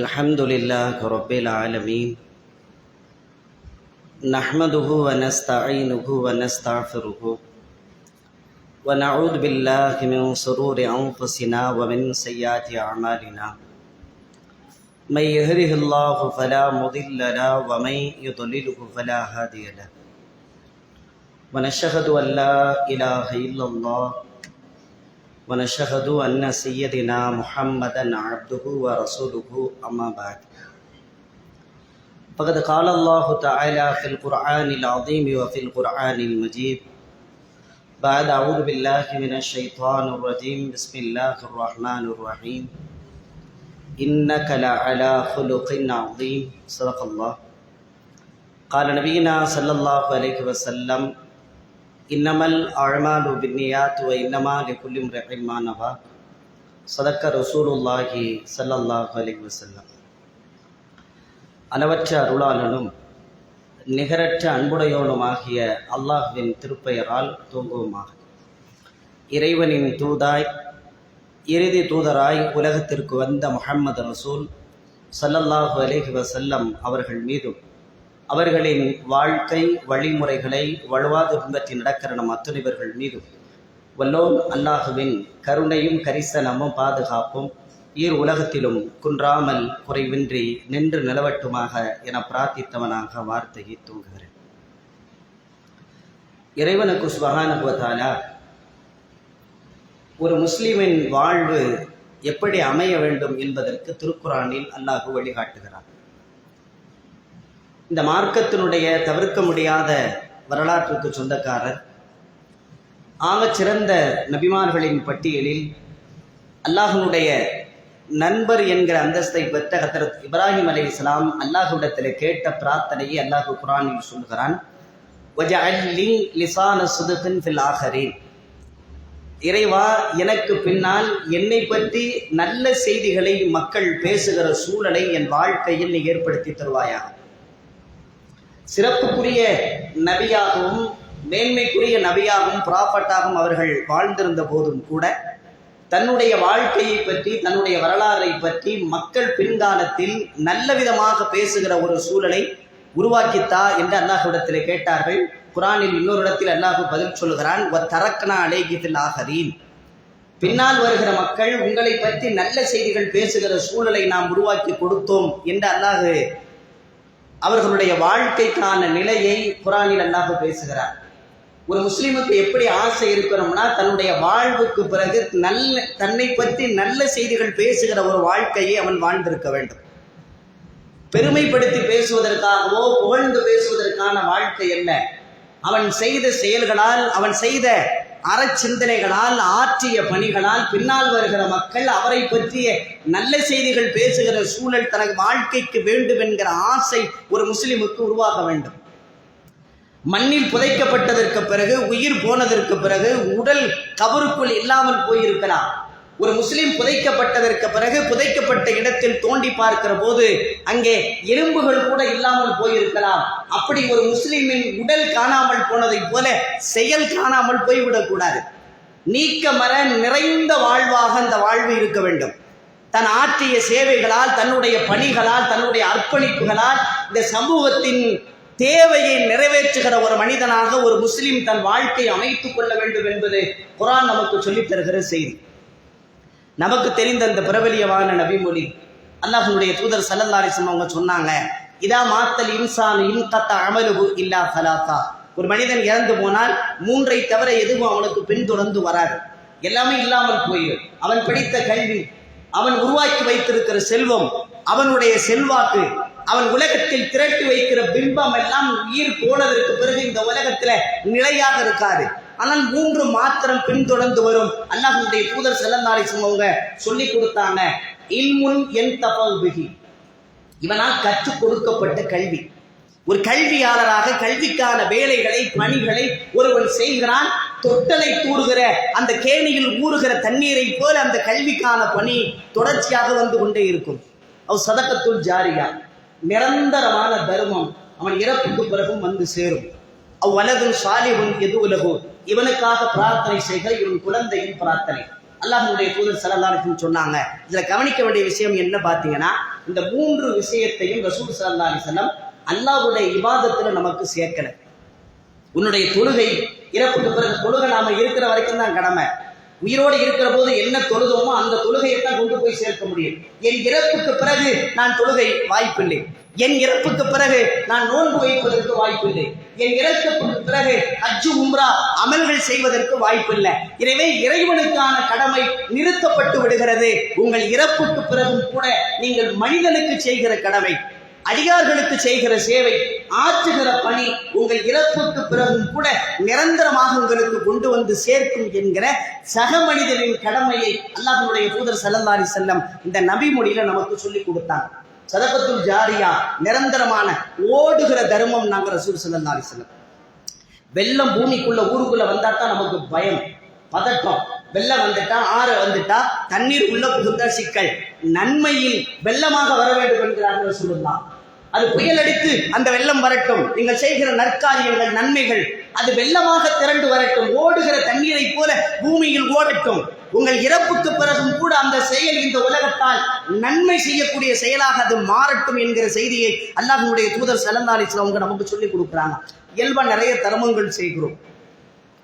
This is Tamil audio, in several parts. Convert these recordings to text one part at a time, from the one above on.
الحمد لله رب العالمين نحمده ونستعينه ونستغفره ونعوذ بالله من شرور أنفسنا ومن سيئات أعمالنا من يهده الله فلا مضل له ومن يضلله فلا هادي له ونشهد أن لا إله إلا الله ونشهد أن سيدنا محمدا عبده ورسوله أما بعد فقد قال الله تعالى في القرآن العظيم وفي القرآن المجيد بعد أعوذ بالله من الشيطان الرجيم بسم الله الرحمن الرحيم إنك لعلى خلق عظيم صدق الله قال نبينا صلى الله عليه وسلم إنما الأعمال بالنيات وإنما لكل امرئ ما نوى صدق رسول الله صلى الله عليه وسلم. அளவற்ற அருளாளனும் நிகரற்ற அன்புடையோனுமாகிய அல்லாஹ்வின் திருப்பெயரால் துவங்குவோமாக. இறைவனின் தூதாய் இறுதி தூதராய் உலகத்திற்கு வந்த முஹம்மது ரசூல் ஸல்லல்லாஹு அலைஹி வஸல்லம் அவர்கள் மீதும் அவர்களின் வாழ்க்கை வழிமுறைகளை வலுவாது பின்பற்றி நடக்கிற நம் அத்துணைவர்கள் மீதும் வல்லோன் அல்லாஹுவின் கருணையும் கரிசனமும் பாதுகாப்பும் ஈர் உலகத்திலும் குன்றாமல் குறைவின்றி நின்று நிலவட்டுமாக என பிரார்த்தித்தவனாக வார்த்தையை தூங்குகிறேன். இறைவனுக்கு சுப்ஹானஹு வ தஆலா ஒரு முஸ்லிமின் வாழ்வு எப்படி அமைய வேண்டும் என்பதற்கு திருக்குர்ஆனில் அல்லாஹ் வழிகாட்டுகிறார். இந்த மார்க்கத்தினுடைய தவிர்க்க முடியாத வரலாற்றுக்கு சொந்தக்காரர், ஆகச்சிறந்த நபிமார்களின் பட்டியலில் அல்லாஹ்வுடைய நண்பர் என்கிற அந்தஸ்தை பெற்ற ஹதரத் இப்ராஹிம் அலைஹிஸ்ஸலாம் அல்லாஹ்விடத்தில் கேட்ட பிரார்த்தனையை அல்லாஹ் குர்ஆனில் சொல்கிறான், வஜஅல்லி லிசான ஸித்கின் ஃபில் ஆஹிரீன். இறைவா, எனக்கு பின்னால் என்னை பற்றி நல்ல செய்திகளை மக்கள் பேசுகிற சூழலை என் வாழ்க்கையில் நீ ஏற்படுத்தி தருவாயாக. சிறப்புக்குரிய நபியாகவும் மேன்மைக்குரிய நபியாகவும் ப்ராஃபட்டாகவும் அவர்கள் வாழ்ந்திருந்த போதும் கூட தன்னுடைய வாழ்க்கையை பற்றி தன்னுடைய வரலாறை பற்றி மக்கள் பின்காலத்தில் நல்ல விதமாக பேசுகிற ஒரு சூழலை உருவாக்கித்தா என்று அல்லாஹ்விடத்தில் கேட்டார்கள். குர்ஆனில் இன்னொரு இடத்தில் அல்லாஹ் பதில் சொல்கிறான், வத்தரக்னா அலைஹி ஃபில் ஆஹிரீன். பின்னால் வருகிற மக்கள் உங்களை பற்றி நல்ல செய்திகள் பேசுகிற சூழலை நாம் உருவாக்கி கொடுத்தோம் என்று அல்லாஹ் அவர்களுடைய வாழ்க்கைக்கான நிலையை குர்ஆனில் அல்லாஹ் பேசுகிறார். ஒரு முஸ்லிமுக்கு எப்படி ஆசை இருக்கணும்னா, தன்னுடைய வாழ்வுக்கு பிறகு தன்னை பற்றி நல்ல செய்திகள் பேசுகிற ஒரு வாழ்க்கையை அவன் வாழ்ந்திருக்க வேண்டும். பெருமைப்படுத்தி பேசுவதற்காகவோ புகழ்ந்து பேசுவதற்கான வாழ்க்கை என்ன, அவன் செய்த செயல்களால் அவன் செய்த அறச்சிந்தனைகளால் ஆற்றிய பணிகளால் பின்னால் வருகிற மக்கள் அவரை பற்றிய நல்ல செய்திகள் பேசுகிற சூழல் தனது வாழ்க்கைக்கு வேண்டும் என்கிற ஆசை ஒரு முஸ்லிமுக்கு உருவாக வேண்டும். மண்ணில் புதைக்கப்பட்டதற்கு பிறகு, உயிர் போனதற்கு பிறகு உடல் கபருக்குள் இல்லாமல் போயிருக்கலாம். ஒரு முஸ்லிம் புதைக்கப்பட்டதற்கு பிறகு புதைக்கப்பட்ட இடத்தில் தோண்டி பார்க்கிற போது அங்கே எலும்புகள் கூட இல்லாமல் போயிருக்கலாம். அப்படி ஒரு முஸ்லிமின் உடல் காணாமல் போனதை போல செயல் காணாமல் போய்விடக்கூடாது. நீக்க மர நிறைந்த வாழ்வாக அந்த வாழ்வு இருக்க வேண்டும். தன் ஆற்றிய சேவைகளால், தன்னுடைய பணிகளால், தன்னுடைய அர்ப்பணிப்புகளால் இந்த சமூகத்தின் தேவையை நிறைவேற்றுகிற ஒரு மனிதனாக ஒரு முஸ்லிம் தன் வாழ்க்கையை அமைத்துக் கொள்ள வேண்டும் என்பது குர்ஆன் நமக்கு சொல்லித் தருகிற செய்தி. நமக்கு தெரிந்த அந்த பிரபலியமான நபிமொழி, அல்லாஹ்வுடைய தூதர் ஸல்லல்லாஹு அலைஹி வஸல்லம் அவங்க சொன்னாங்க, இதா மாத்தல் இன்சான் இன்கத்த அமலுஹு இல்லா ஸலாத்தா. ஒரு மனிதன் இறந்து போனால் மூன்றை தவிர எதுவும் அவனுக்கு பின்தொடர்ந்து வராது, எல்லாமே இல்லாமல் போயிடும். அவன் படித்த கல்வி, அவன் உருவாக்கி வைத்திருக்கிற செல்வம், அவனுடைய செல்வாக்கு, அவன் உலகத்தில் திரட்டி வைக்கிற பிம்பம் எல்லாம் உயிர் போனதற்கு பிறகு இந்த உலகத்தில் நிலையாக இருக்காது. ஆனால் மூன்று மாத்திரம் பின்தொடர்ந்து வரும். அல்லாஹ்வுடைய தூதர் ஸல்லல்லாஹு அலைஹி வஸல்லம் அவங்க சொல்லி கொடுத்தாங்க, இல்முன் யன்தஃபு பிஹி, இவனால் கற்றுக் கொடுக்கப்பட்ட கல்வி. ஒரு கல்வியாளராக கல்விக்கான வேலைகளை, பணிகளை ஒருவன் செய்கிறான். தொட்டலை தூறுகிற அந்த கேணியில் ஊறுகிற தண்ணீரை போல அந்த கல்விக்கான பணி தொடர்ச்சியாக வந்து கொண்டே இருக்கும். அவ் சதகத்துல் ஜாரியா, நிரந்தரமான தர்மம் அவன் இறப்புக்கு பிறகும் வந்து சேரும். அவ் வலதுன் சாலிஹுன் யதுலஹு, இவனுக்காக பிரார்த்தனை செய்கிற இவன் குழந்தையின் பிரார்த்தனை. அல்லாஹ்வுடைய தூதர் ஸல்லல்லாஹு அலைஹி வஸல்லம் சொன்னாங்க. இதுல கவனிக்க வேண்டிய விஷயம் என்ன பார்த்தீங்கன்னா, இந்த மூன்று விஷயத்தையும் ரசூல் ஸல்லல்லாஹு அலைஹி வஸல்லம் அல்லாஹ்வுடைய இபாதத்துல நமக்கு சேர்க்கல. உன்னுடைய தொழுகை, இறப்புக்கு பிறகு தொழுகை நாம இருக்கிற வரைக்கும் தான் கடமை. உயிரோடு இருக்கிற போது என்ன தொழுதோமோ அந்த தொழுகையை தான் கொண்டு போய் சேர்க்க முடியும். என் இறப்புக்கு பிறகு நான் தொழுகை வாய்ப்பில்லை. என் இறப்புக்கு பிறகு நான் நோன்பு வைப்பதற்கு வாய்ப்பில்லை. என் இறப்புக்கு பிறகு ஹஜ் உம்ரா அமல்கள் செய்வதற்கு வாய்ப்பில்லை. எனவே இறைவனுக்கான கடமை நிறுத்தப்பட்டு விடுகிறது. உங்கள் இறப்புக்கு பிறகும் கூட நீங்கள் மனிதனுக்கு செய்கிற கடமை, அடியார்களுக்கு செய்கிற சேவை, ஆற்றுகிற பணி உங்கள் இறப்புக்கு பிறகும் கூட நிரந்தரமாக உங்களுக்கு கொண்டு வந்து சேர்க்கும் என்கிற சக மனிதனின் கடமையை அல்லாஹ்வுடைய தூதர் ஸல்லல்லாஹு அலைஹி வஸல்லம் இந்த நபி மொழியில நமக்கு சொல்லி கொடுத்தாங்க. சதகத்துல் ஜாரியா, நிரந்தரமான ஓடுகிற தர்மம். நாங்க ரசூல் ஸல்லல்லாஹு அலைஹி வஸல்லம், வெள்ளம் பூமிக்குள்ள ஊருக்குள்ள வந்தா தான் நமக்கு பயம், பதட்டம். வெள்ளம் வந்துட்டா, ஆறு வந்துட்டா, தண்ணீர் உள்ள புகுந்த சிக்கல். நன்மையில் வெள்ளமாக வர வேண்டும் என்கிறார்கள் ரசூலுல்லாஹ். அது புயல் அடித்து அந்த வெள்ளம் வரட்டும், நீங்கள் செய்கிற நற்காரியங்கள், நன்மைகள் அது வெள்ளமாக திரண்டு வரட்டும், ஓடுகிற தண்ணீரை போல பூமியில் ஓடட்டும். உங்கள் இறப்புக்கு பிறகும் கூட அந்த செயல் இந்த உலகத்தால் நன்மை செய்யக்கூடிய செயலாக அது மாறட்டும் என்கிற செய்தியை அல்லாஹ்வுடைய தூதர் ஸல்லல்லாஹு அலைஹி வஸல்லம் அவங்க நமக்கு சொல்லி கொடுக்குறாங்க. இயல்பா நிறைய தர்மங்கள் செய்கிறோம்.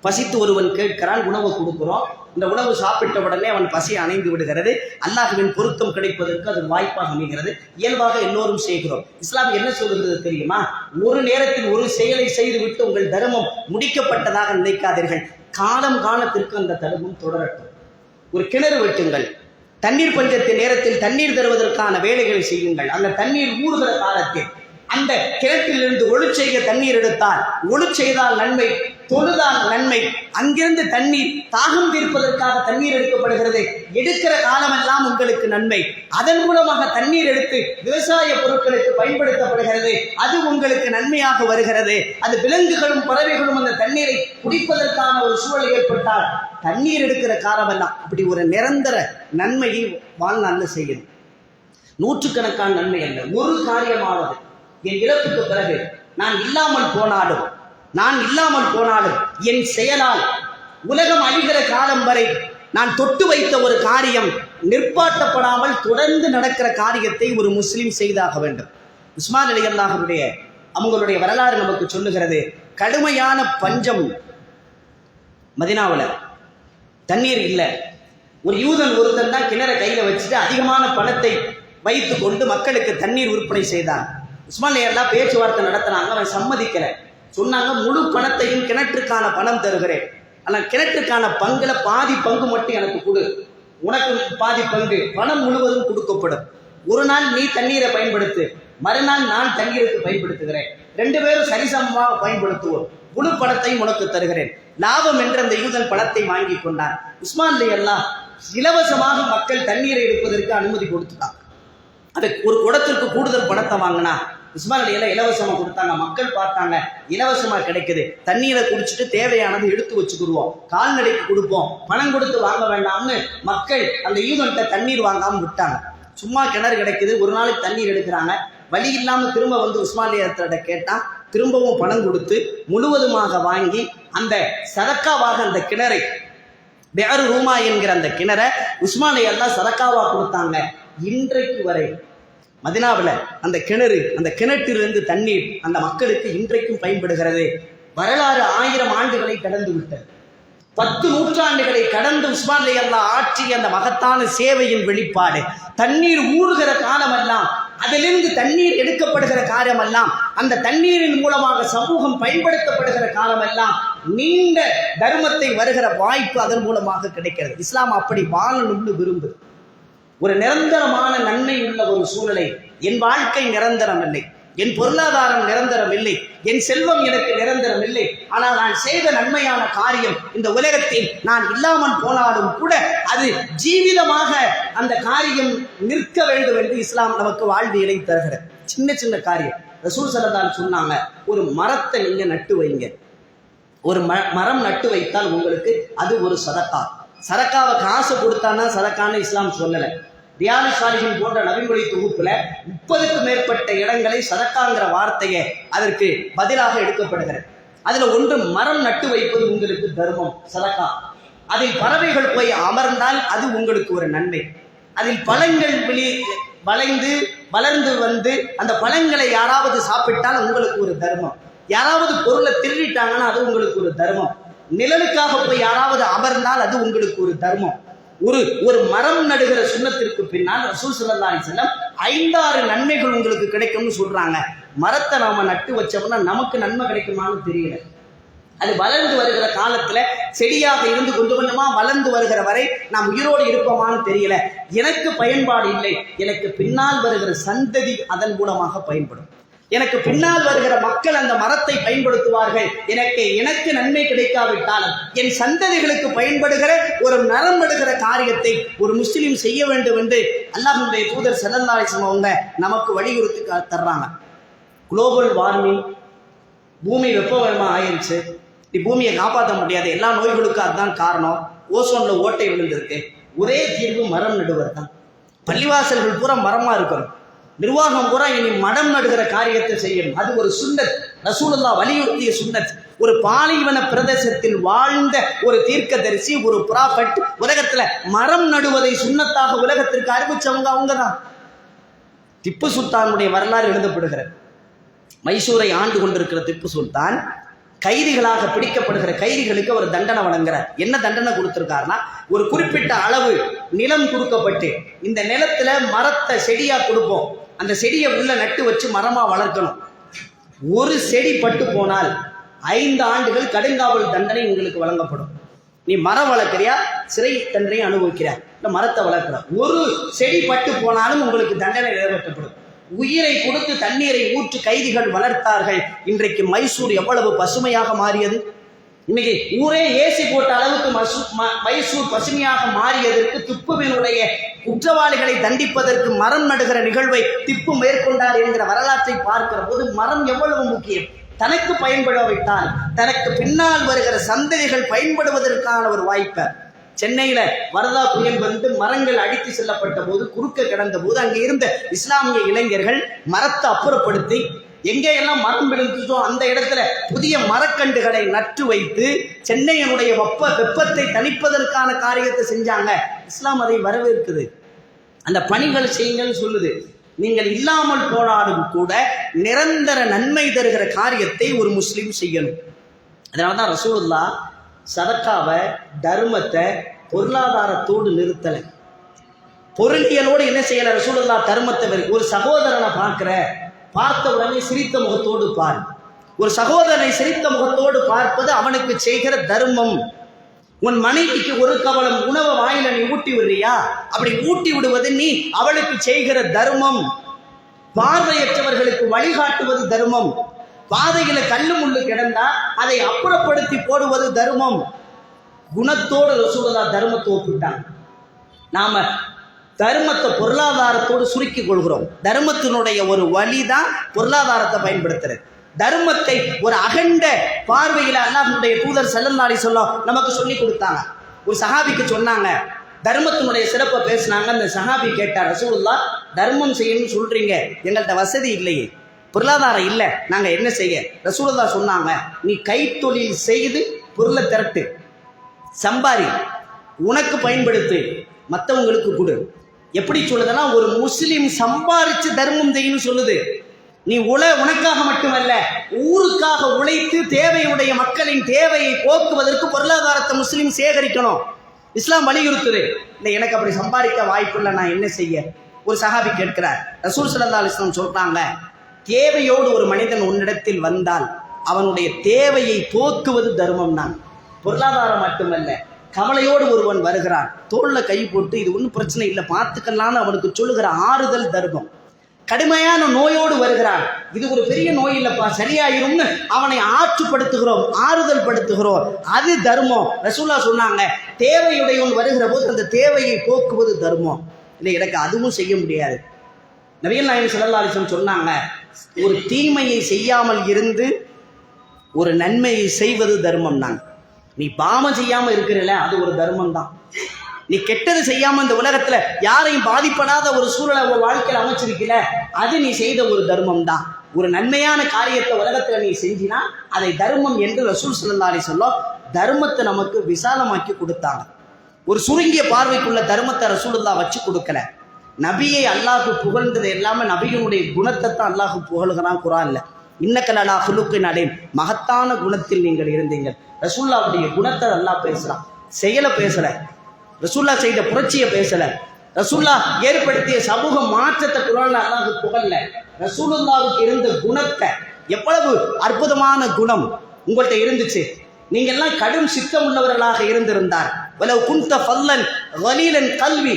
பசித்து ஒருவன் கேட்கிறான், உணவு கொடுக்கிறோம். இந்த உணவு சாப்பிட்ட உடனே அவன் பசி அணைந்து விடுகிறது. அல்லாஹ்வின் பொருத்தம் கிடைப்பதற்கு அது வாய்ப்பாக அமைகிறது. இயல்பாக எல்லோரும் செய்கிறோம். இஸ்லாம் என்ன சொல்கிறது தெரியுமா? ஒரு நேரத்தில் ஒரு செயலை செய்துவிட்டு உங்கள் தர்மம் முடிக்கப்பட்டதாக நினைக்காதீர்கள். காலம் காலத்திற்கு அந்த தர்மம் தொடரட்டும். ஒரு கிணறு வெட்டுங்கள், தண்ணீர் பஞ்சத்தின் நேரத்தில் தண்ணீர் தருவதற்கான வேலைகளை செய்யுங்கள். அந்த தண்ணீர் ஊறுகிற காலத்தில் அந்த கிணற்றிலிருந்து ஒளி செய்ய தண்ணீர் எடுத்தால், ஒளி செய்தால் நன்மை, தொழுதால் நன்மை. அங்கிருந்து தண்ணீர், தாகம் தீர்ப்பதற்காக தண்ணீர் எடுக்கப்படுகிறது. எடுக்கிற காலமெல்லாம் உங்களுக்கு நன்மை. அதன் மூலமாக தண்ணீர் எடுத்து விவசாய பொருட்களுக்கு பயன்படுத்தப்படுகிறது. அது உங்களுக்கு நன்மையாக வருகிறது. அது விலங்குகளும் பறவைகளும் அந்த தண்ணீரை குடிப்பதற்கான ஒரு சூழல் ஏற்பட்டால் தண்ணீர் எடுக்கிற காலமெல்லாம் அப்படி ஒரு நிரந்தர நன்மையை வாழ்நாள்ல செய்யணும். நூற்றுக்கணக்கான நன்மை அல்ல, ஒரு காரியமாவது. என் இறப்புக்கு பிறகு நான் இல்லாமல் போனாலும் என் செயலால் உலகம் அழிகிற காலம் வரை நான் தொட்டு வைத்த ஒரு காரியம் நிற்பாட்டப்படாமல் தொடர்ந்து நடக்கிற காரியத்தை ஒரு முஸ்லிம் செய்தாக வேண்டும். உஸ்மான் ரலியல்லாஹு அன்ஹு அவங்களுடைய வரலாறு நமக்கு சொல்லுகிறது. கடுமையான பஞ்சம் மதீனாவுல, தண்ணீர் இல்லை. ஒரு யூதன் ஒருத்தன் தான் கிணறை கையில வச்சுட்டு அதிகமான பணத்தை வைத்து கொண்டு மக்களுக்கு தண்ணீர் விற்பனை செய்தான். உஸ்மான் ரலியல்லாஹு பேச்சுவார்த்தை நடத்தினாங்க. அவன் சம்மதிக்கல. சொன்னாங்க, முழு பணத்தையும் கிணற்றுக்கான பணம் தருகிறேன், ஆனால் கிணற்றுக்கான பங்குல பாதி பங்கு மட்டும் எனக்கு கொடு, உனக்கு பாதி பங்கு, பணம் முழுவதும் கொடுக்கப்படும். ஒரு நாள் நீ தண்ணீரை பயன்படுத்து, மறுநாள் நான் தண்ணீருக்கு பயன்படுத்துகிறேன், 2 பேரும் சரிசமமாக பயன்படுத்துவோம், முழு பணத்தையும் உனக்கு தருகிறேன். லாபம் என்று அந்த யூதன் பணத்தை வாங்கி கொண்டான். உஸ்மான் ரலியல்லாஹு இலவசமாக மக்கள் தண்ணீரை எடுப்பதற்கு அனுமதி கொடுத்துட்டான். அது ஒரு குடத்திற்கு கூடுதல் பணத்தை வாங்கினா உஸ்மான் அலி எல்லாம் இலவசமா கொடுத்தாங்க, மக்கள் பார்த்தாங்க இலவசமா கிடைக்குது, தண்ணீரை குடிச்சிட்டு தேவையானது எடுத்து வச்சுக்கிடுவோம், கால்நடைக்கு கொடுப்போம், பணம் கொடுத்து வாங்க வேண்டாம்னு மக்கள் அந்த யூதன்கிட்ட தண்ணீர் வாங்காம விட்டாங்க. சும்மா கிணறு கிடைக்குது, ஒரு நாளைக்கு தண்ணீர் எடுக்கிறாங்க, வழி இல்லாம திரும்ப வந்து உஸ்மான் அலி கேட்டா திரும்பவும் பணம் கொடுத்து முழுவதுமாக வாங்கி அந்த சதக்காவாக அந்த கிணறை பிஅர் ரூமா என்கிற அந்த கிணறை உஸ்மான் அலி எல்லாம் சதக்காவா கொடுத்தாங்க. இன்றைக்கு வரை மதினாவில் அந்த கிணறு, அந்த கிணற்றிலிருந்து தண்ணீர் அந்த மக்களுக்கு இன்றைக்கும் பயன்படுகிறது. வரலாறு 1000 ஆண்டுகளை கடந்து விட்டது. 10 நூற்றாண்டுகளை கடந்து உஸ்மான் அலி அல்லாஹ் ஆற்றிய அந்த மகத்தான சேவையின் வெளிப்பாடு. தண்ணீர் ஊறுகிற காலமெல்லாம், அதிலிருந்து தண்ணீர் எடுக்கப்படுகிற காலமெல்லாம், அந்த தண்ணீரின் மூலமாக சமூகம் பயன்படுத்தப்படுகிற காலமெல்லாம் நீண்ட தர்மத்தை வருகிற வாய்ப்பு அதன் மூலமாக கிடைக்கிறது. இஸ்லாம் அப்படி வாழணும்னு விரும்புது. ஒரு நிரந்தரமான நன்மை உள்ள ஒரு சூழலை, என் வாழ்க்கை நிரந்தரம் இல்லை, என் பொருளாதாரம் நிரந்தரம் இல்லை, என் செல்வம் எனக்கு நிரந்தரம் இல்லை, ஆனால் நான் செய்த நன்மையான காரியம் இந்த உலகத்தில் நான் இல்லாமல் போனாலும் கூட அது ஜீவிதமாக அந்த காரியம் நிற்க வேண்டும் என்று இஸ்லாம் நமக்கு வாழ்வியலை தருகிறது. சின்ன சின்ன காரியம். ரசூல் ஸல்லல்லாஹு அலைஹி சொன்னாங்க, ஒரு மரத்தை நீங்க நட்டு வைங்க, ஒரு மரம் நட்டு வைத்தால் உங்களுக்கு அது ஒரு சதக்கா. சதக்காவை காசு கொடுத்தானா சதக்கான்னு இஸ்லாம் சொல்லலை. ரியாலு சாலிஹின் போன்ற நபிமொழி தொகுப்புல 30க்கும் மேற்பட்ட இடங்களை சதக்காங்கிற வார்த்தையை அதற்கு பதிலாக எடுக்கப்படுகிறது. அதுல ஒன்று மரம் நட்டு வைப்பது உங்களுக்கு தர்மம், சதக்கா. அதில் பறவைகள் போய் அமர்ந்தால் அது உங்களுக்கு ஒரு நன்மை. அதில் பழங்கள் வளைந்து வளர்ந்து வந்து அந்த பழங்களை யாராவது சாப்பிட்டால் உங்களுக்கு ஒரு தர்மம். யாராவது பொருளை திருடிட்டாங்கன்னா அது உங்களுக்கு ஒரு தர்மம். நிழலுக்காக போய் யாராவது அமர்ந்தால் அது உங்களுக்கு ஒரு தர்மம். ஒரு மரம் நடுகிற சுன்னத்திற்கு பின்னால் ரசூல் ஸல்லல்லாஹு அலைஹி வஸல்லம் 5-6 நன்மைகள் உங்களுக்கு கிடைக்கும்னு சொல்றாங்க. மரத்தை நாம நட்டு வச்சோம்னா நமக்கு நன்மை கிடைக்குமான்னு தெரியல. அது வளர்ந்து வருகிற காலத்துல செடியாக இருந்து கொஞ்சம் கொஞ்சமா வளர்ந்து வருகிற வரை நாம் உயிரோடு இருப்போமான்னு தெரியல. எனக்கு பயன்பாடு இல்லை, எனக்கு பின்னால் வருகிற சந்ததி அதன் மூலமாக பயன்படும். எனக்கு பின்னால் வருகிற மக்கள் அந்த மரத்தை பயன்படுத்துவார்கள். எனக்கு நன்மை கிடைக்காவிட்டாலும் என் சந்ததிகளுக்கு பயன்படுகிற ஒரு மரம் நடுகிற காரியத்தை ஒரு முஸ்லிம் செய்ய வேண்டும் என்று அல்லாஹ்வுடைய தூதர் ஸல்லல்லாஹு அலைஹி வஸல்லம் அவங்க நமக்கு வலியுறுத்தி தர்றாங்க. குளோபல் வார்மிங், பூமி வெப்பமயமாக ஆயிடுச்சு, பூமியை காப்பாற்ற முடியாது, எல்லா நோய்களுக்கும் அதுதான் காரணம், ஓசோன்ல ஓட்டை விழுந்திருக்கு, ஒரே தீர்வு மரம் நடுவர் தான். பள்ளிவாசல்கள் பூரா மரமா இருக்கணும், நிர்வாகம் பூரா இனி மரம் நடுகிற காரியத்தை செய்யணும். அது ஒரு சுன்னத், ரசூலுல்லாஹ் வலியுறுத்திய சுன்னத். ஒரு பாலைவன பிரதேசத்தில் வாழ்ந்த ஒரு தீர்க்கதரிசி, ஒரு ப்ராஃபட் உலகத்துல மரம் நடுவதை சுன்னத்தாக உலகத்திற்கு அறிவிச்சவங்க அவங்க தான். திப்பு சுல்தானுடைய வரலாறு எழுதப்படுகிறது. மைசூரை ஆண்டு கொண்டிருக்கிற திப்பு சுல்தான் கைதிகளாக பிடிக்கப்படுகிற கைதிகளுக்கு அவர் தண்டனை வழங்குறார். என்ன தண்டனை கொடுத்திருக்காருன்னா, ஒரு குறிப்பிட்ட அளவு நிலம் கொடுக்கப்பட்டு இந்த நிலத்துல மரத்தை செடியா கொடுப்போம், அந்த செடியை உள்ள நட்டு வச்சு மரமா வளர்க்கணும். ஒரு செடி பட்டு போனால் 5 ஆண்டுகள் கடுங்காவல் தண்டனை உங்களுக்கு வழங்கப்படும். நீ மரம் வளர்க்கிறியா, சிறை தண்டனை அனுபவிக்கிற, இந்த மரத்தை வளர்க்கிற, ஒரு செடி பட்டு போனாலும் உங்களுக்கு தண்டனை நிறைவேற்றப்படும். உயிரை கொடுத்து தண்ணீரை ஊற்றி கைதிகள் வளர்த்தார்கள். இன்றைக்கு மைசூர் எவ்வளவு பசுமையாக மாறியது. இன்னைக்கு ஊரே ஏசி போட்ட அளவுக்கு மைசூர் பசுமையாக மாறியதற்கு திப்புவினுடைய குற்றவாளிகளை தண்டிப்பதற்கு மரம் நடுகிற நிகழ்வை திப்பு மேற்கொண்டார் என்கிற வரலாற்றை பார்க்கிற போது மரம் எவ்வளவு முக்கியம். தனக்கு பயன்படாவிட்டால் தனக்கு பின்னால் வருகிற சந்ததிகள் பயன்படுவதற்கான ஒரு வாய்ப்பை. சென்னையில வரதா புயல் வந்து மரங்கள் அடித்து செல்லப்பட்ட போது, குறுக்க கிடந்த போது அங்கே இருந்த இஸ்லாமிய இளைஞர்கள் மரத்தை அப்புறப்படுத்தி எங்கேயெல்லாம் மரம் விழுந்துச்சோ அந்த இடத்துல புதிய மரக்கண்டுகளை நட்டு வைத்து சென்னையினுடைய வெப்பத்தை தணிப்பதற்கான காரியத்தை செஞ்சாங்க. இஸ்லாம் அதை வரவேற்குது. அந்த பணிகள் செய்யுங்கன்னு சொல்லுது. நீங்கள் இல்லாமல் போனாலும் கூட நிரந்தர நன்மை தருகிற காரியத்தை ஒரு முஸ்லீம் செய்யணும். அதனாலதான் ரசூலுல்லாஹ் சதக்காவை, தர்மத்தை பொருளாதாரத்தோடு நிறுத்தலை, பொருளியலோடு என்ன செய்யல. ரசூலுல்லாஹ் தர்மத்தை ஒரு சகோதரனை பார்த்த உடனே சிரித்த முகத்தோடு பார். ஒரு சகோதரனை சிரித்த முகத்தோடு பார்ப்பது அவனுக்கு செய்கிற தர்மம். உன் மனைவிக்கு ஒரு கவலம் உணவை வாயில நீ ஊட்டி விடுறியா, அப்படி ஊட்டி விடுவது நீ அவளுக்கு செய்கிற தர்மம். பார்வையற்றவர்களுக்கு வழிகாட்டுவது தர்மம். பாதையில கல்லு முள்ளு கிடந்தா அதை அப்புறப்படுத்தி போடுவது தர்மம். குணத்தோடு ரசூலுல்லாஹ் தர்மத்தை ஒப்பிட்டாங்க. நாம தர்மத்தை பொருளாதாரத்தோடு சுருக்கிக் கொள்கிறோம். தர்மத்தினுடைய ஒரு வழிதான் பொருளாதாரத்தை பயன்படுத்துறது. தர்மத்தை ஒரு அகண்ட பார்வையில் அல்லாஹ்வுடைய தூதர் ஸல்லல்லாஹு அலைஹி வஸல்லம் நமக்கு சொல்லி கொடுத்தாங்க. ஒரு சஹாபிக்கு சொன்னாங்க, தர்மத்தினுடைய சிறப்பை பேசினாங்க. அந்த சஹாபி கேட்டார், ரசூலுல்லாஹ் தர்மம் செய்யணும்னு சொல்றீங்க, எங்கள்கிட்ட வசதி இல்லையே, பொருளாதாரம் இல்லை, நாங்கள் என்ன செய்ய? ரசூலுல்லாஹ் சொன்னாங்க, நீ கைத்தொழில் செய்து பொருளை திரட்டு, சம்பாரி, உனக்கு பயன்படுத்து, மற்றவங்களுக்கு கொடு. எப்படி சொல்லுதுன்னா, ஒரு முஸ்லீம் சம்பாரிச்சு தர்மம் செய்யணும்னு சொல்லுது. நீ உனக்காக மட்டுமல்ல, ஊருக்காக உழைத்து தேவையுடைய மக்களின் தேவையை போக்குவதற்கு பொருளாதாரத்தை முஸ்லீம் சேகரிக்கணும். இஸ்லாம் வலியுறுத்துது. இல்லை, எனக்கு அப்படி சம்பாதிக்க வாய்ப்பில்லை, நான் என்ன செய்ய? ஒரு சஹாபி கேட்கிறார். ரசூல் ஸல்லல்லாஹு அலைஹி வஸல்லம் சொல்றாங்க, தேவையோடு ஒரு மனிதன் உன்னிடத்தில் வந்தால் அவனுடைய தேவையை போக்குவது தர்மம் தான். பொருளாதாரம் மட்டுமல்ல, கவலையோடு ஒருவன் வருகிறான், தோல்ல கை போட்டு இது ஒன்றும் பிரச்சனை இல்லை பார்த்துக்கலான்னு அவனுக்கு சொல்லுகிற ஆறுதல் தர்மம். கடுமையான நோயோடு வருகிறான், இது ஒரு பெரிய நோய் இல்லைப்பா, சரியாயிரும்னு அவனை ஆற்றுப்படுத்துகிறோம், ஆறுதல் படுத்துகிறோம், அது தர்மம். ரசூலுல்லாஹ் சொன்னாங்க, தேவையுடையவன் வருகிற போது அந்த தேவையை போக்குவது தர்மம். இல்லை, எனக்கு அதுவும் செய்ய முடியாது. நபிகள் நாயகம் ஸல்லல்லாஹு அலைஹி வஸல்லம் சொன்னாங்க, ஒரு தீமையை செய்யாமல் இருந்து ஒரு நன்மையை செய்வது தர்மம் தான். நீ பாவம் செய்யாமல் இருக்கிறல, அது ஒரு தர்மம் தான். நீ கெட்டது செய்யாமல் இந்த உலகத்தில் யாரையும் பாதிப்படாத ஒரு சூழலை ஒரு வாழ்க்கையில் அமைச்சிருக்கல, அது நீ செய்த ஒரு தர்மம் தான். ஒரு நன்மையான காரியத்தை உலகத்தில் நீ செஞ்சினா அதை தர்மம் என்று ரசூல் ஸல்லல்லாஹு அலைஹி வஸல்லம் தர்மத்தை நமக்கு விசாலமாக்கி கொடுத்தாங்க. ஒரு சுருங்கிய பார்வைக்குள்ள தர்மத்தை ரசூலுல்லாஹ் வச்சு கொடுக்கல. நபியை அல்லாஹ் புகழ்ந்தது எல்லாமே நபியினுடைய குணத்தை தான் அல்லாஹ் புகழ்கிறான் குர்ஆன்ல. இன்னக லலா குலுக்கின் அலைம், மகத்தான குணத்தில் நீங்கள் இருந்தீங்கள். ரசூலுல்லாஹ்வுடைய குணத்தை அல்லாஹ் பேசுகிறான், செயலை பேசல. ரசூலுல்லாஹ் செய்த புரட்சியை பேசல. ரசூலுல்லாஹ் ஏற்படுத்திய சமூக மாற்றத்தை குர்ஆன்ல அல்லாஹ் புகழல. ரசூலுல்லாஹ்வுக்கு இருந்த குணத்தை, எவ்வளவு அற்புதமான குணம் உங்கள்கிட்ட இருந்துச்சு. நீங்க எல்லாம் கடும் சித்தம் உள்ளவர்களாக இருந்திருந்தார், வலவ் குன்த ஃபல்லன் கலீலன் கல்வி,